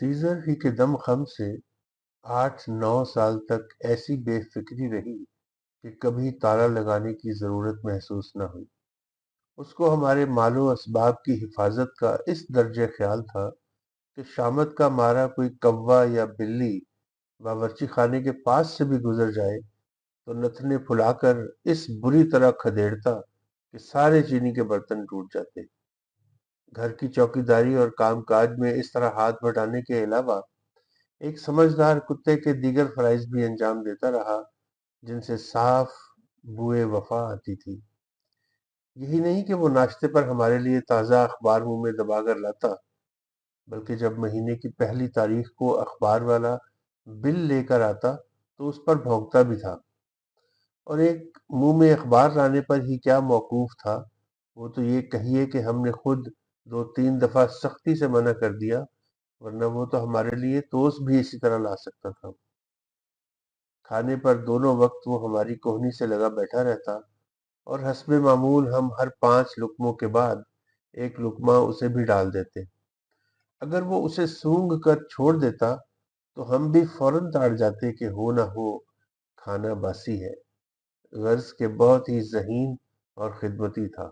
Scissor ہی کے دم خم سے 8-9 سال تک ایسی بے فکری رہی کہ کبھی تالا لگانے کی ضرورت محسوس نہ ہوئی۔ اس کو ہمارے مال و اسباب کی حفاظت کا اس درجہ خیال تھا کہ شامت کا مارا کوئی کوا یا بلی باورچی خانے کے پاس سے بھی گزر جائے تو نتنے پھلا کر اس بری طرح کھدیڑتا کہ سارے چینی کے برتن ٹوٹ جاتے۔ گھر کی چوکیداری اور کام کاج میں اس طرح ہاتھ بٹانے کے علاوہ ایک سمجھدار کتے کے دیگر فرائض بھی انجام دیتا رہا جن سے صاف بوئے وفا آتی تھی۔ یہی نہیں کہ وہ ناشتے پر ہمارے لیے تازہ اخبار منہ میں دبا کر لاتا، بلکہ جب مہینے کی پہلی تاریخ کو اخبار والا بل لے کر آتا تو اس پر بھونکتا بھی تھا، اور ایک منہ میں اخبار لانے پر ہی کیا موقوف تھا، وہ تو یہ کہیے کہ ہم نے خود 2-3 دفعہ سختی سے منع کر دیا، ورنہ وہ تو ہمارے لیے توست بھی اسی طرح لا سکتا تھا۔ کھانے پر دونوں وقت وہ ہماری کوہنی سے لگا بیٹھا رہتا، اور حسب معمول ہم ہر 5 لقموں کے بعد ایک لقمہ اسے بھی ڈال دیتے۔ اگر وہ اسے سونگھ کر چھوڑ دیتا تو ہم بھی فوراً تاڑ جاتے کہ ہو نہ ہو کھانا باسی ہے، غرض کہ بہت ہی ذہین اور خدمتی تھا۔